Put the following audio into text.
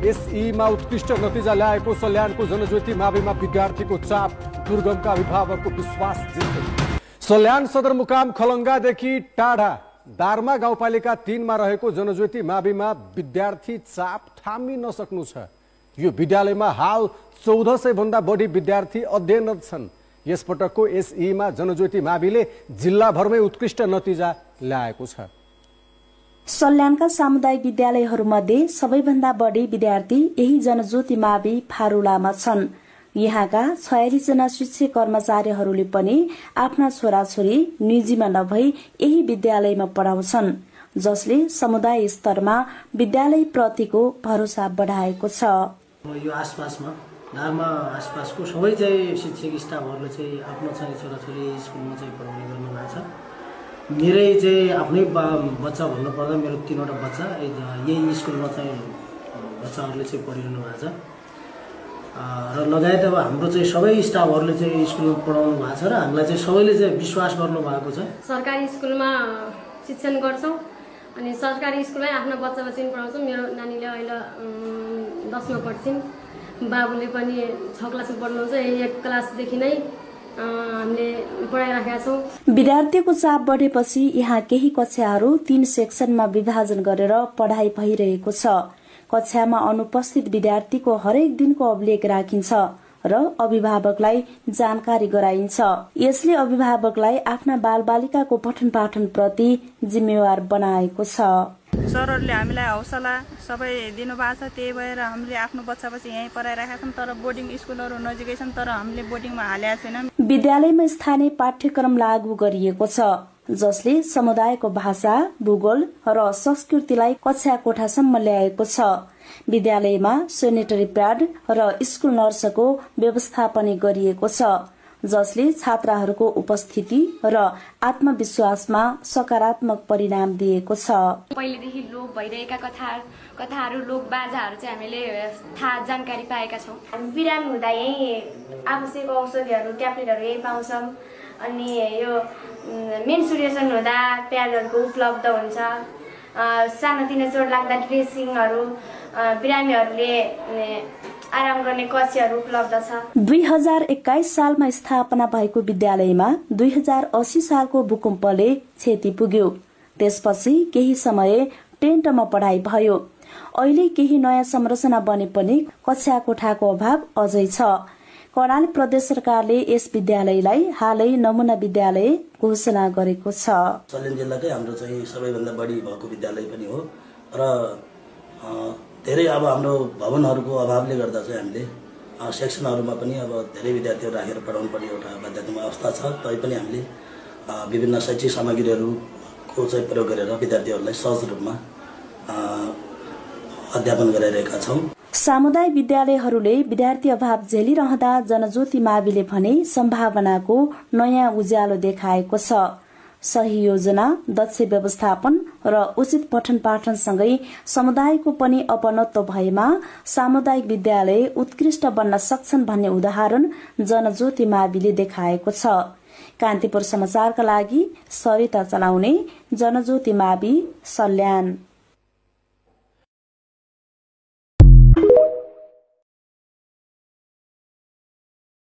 एसईमा उत्कृष्ट नतिजा ल्याएको सल्यानको जनज्योति माविमा विद्यार्थीको चाप, दुर्गमका अभिभावकको विश्वास जित्दै। सल्यान सदरमुकाम खलङ्गादेखि टाढा दारमा गाउँपालिका 3 मा रहेको जनज्योति माविमा विद्यार्थी चाप थामी नसक्नु छ। यो विद्यालयमा हाल 1400 भन्दा बढी विद्यार्थी अध्ययनरत छन्। यसपटकको एसईमा जनज्योति माविले जिल्लाभरमै उत्कृष्ट नतिजा ल्याएको छ। सल्यानका सामुदायिक विद्यालयहरूमध्ये सबैभन्दा बढी विद्यार्थी यही जनज्योति मावि फारूलामा छन्। यहाँका 46 जना शिक्षक कर्मचारीहरूले पनि आफ्ना छोराछोरी निजीमा नभई यही विद्यालयमा पढाउँछन्, जसले समुदाय स्तरमा विद्यालय प्रतिको भरोसा बढाएको छ। यो आसपासमा दारमा आसपासको सबै चाहिँ शिक्षक स्टाफहरूले चाहिँ आफ्नो चाहिँ छोराछोरी स्कुलमा चाहिँ पढाउने गर्नु भएको छ। मेरै चाहिँ आफ्नै बच्चा भन्नुपर्दा मेरो 3वटा बच्चा यही स्कुलमा चाहिँ बच्चाहरूले चाहिँ पढिरहनु भएको छ र लगायत अब हाम्रो चाहिँ सबै स्टाफहरूले चाहिँ स्कुलमा पढाउनु भएको छ र हामीलाई चाहिँ सबैले चाहिँ विश्वास गर्नु भएको छ। सरकारी स्कुलमा शिक्षण गर्छौँ अनि सरकारी स्कुलमै आफ्नो बच्चा बच्ची पढाउँछौँ। मेरो नानीले अहिले 10मा पढ्छिन्, बाबुले पनि 6 क्लासमा पढ्नुहुन्छ। 1 क्लासदेखि नै हामीले पढाइराखेका छौँ। विद्यार्थीको चाप बढेपछि यहाँ केही कक्षाहरू 3 सेक्सनमा विभाजन गरेर पढाइ भइरहेको छ। कक्षामा अनुपस्थित विद्यार्थीको हरेक दिनको अभिलेख राखिन्छ र अभिभावकलाई जानकारी गराइन्छ। यसले अभिभावकलाई आफ्ना बालबालिकाको पठन पाठन प्रति जिम्मेवार बनाएको छ। सरहरूले हामीलाई हौसला सबै दिनुभएको छ, त्यही भएर हामीले आफ्नो बच्चा बच्ची यहीँ पढाइराखेका छौँ। तर बोर्डिङ स्कुलहरू नजिकै छन्, तर हामीले बोर्डिङमा हालेका छैनौँ। विद्यालयमा स्थानीय पाठ्यक्रम लागू गरिएको छ, जसले समुदायको भाषा, भूगोल र संस्कृतिलाई कक्षा कोठासम्म ल्याएको छ। विद्यालयमा सेनिटरी प्याड र स्कुल नर्सको व्यवस्था पनि गरिएको छ, जसले छात्राहरूको उपस्थिति र आत्मविश्वासमा सकारात्मक परिणाम दिएको छ। पहिलेदेखि लोप भइरहेका कथाहरू लोक बाजाहरू चाहिँ हामीले थाहा जानकारी पाएका छौँ। बिरामी हुँदा यही आवश्यक औषधिहरू ट्याब्लेटहरू यही पाउँछौँ। अनि यो मेन्सुरेसन हुँदा प्याडहरूको उपलब्ध हुन्छ। सानोतिनो चोट लाग्दा ड्रेसिङहरू, बिरामीहरूले आराम गर्ने कक्षहरू उपलब्ध छ। 2021 सालमा स्थापना भएको विद्यालयमा 2080 सालको भूकम्पले क्षति पुग्यो। त्यसपछि केही समय टेन्टमा पढाइ भयो। अहिले केही नयाँ संरचना बने पनि कक्षा कोठाको अभाव अझै छ। कर्णाली प्रदेश सरकारले यस विद्यालयलाई हालै नमुना विद्यालय घोषणा गरेको छ। सल्यान जिल्लाकै हाम्रो चाहिँ सबैभन्दा बढी भएको विद्यालय पनि हो र धेरै अब हाम्रो भवनहरूको अभावले गर्दा चाहिँ हामीले सेक्सनहरूमा पनि अब धेरै विद्यार्थीहरू राखेर पढाउनु पर्ने एउटा बाध्यतामा अवस्था छ। तैपनि हामीले विभिन्न शैक्षिक सामग्रीहरूको चाहिँ प्रयोग गरेर विद्यार्थीहरूलाई सहज रूपमा अध्यापन गराइरहेका छौँ। सामुदायिक विद्यालयहरूले विद्यार्थी अभाव झेलिरहँदा जनज्योति माविले भने सम्भावनाको नयाँ उज्यालो देखाएको छ। सही योजना, दक्ष व्यवस्थापन र उचित पठन पाठनसँगै समुदायको पनि अपनत्व भएमा सामुदायिक विद्यालय उत्कृष्ट बन्न सक्छन् भन्ने उदाहरण जनज्योति माविले देखाएको छ। कान्तिपुर समाचारका लागि सरिता चलाउने, जनज्योति मावि, सल्यान।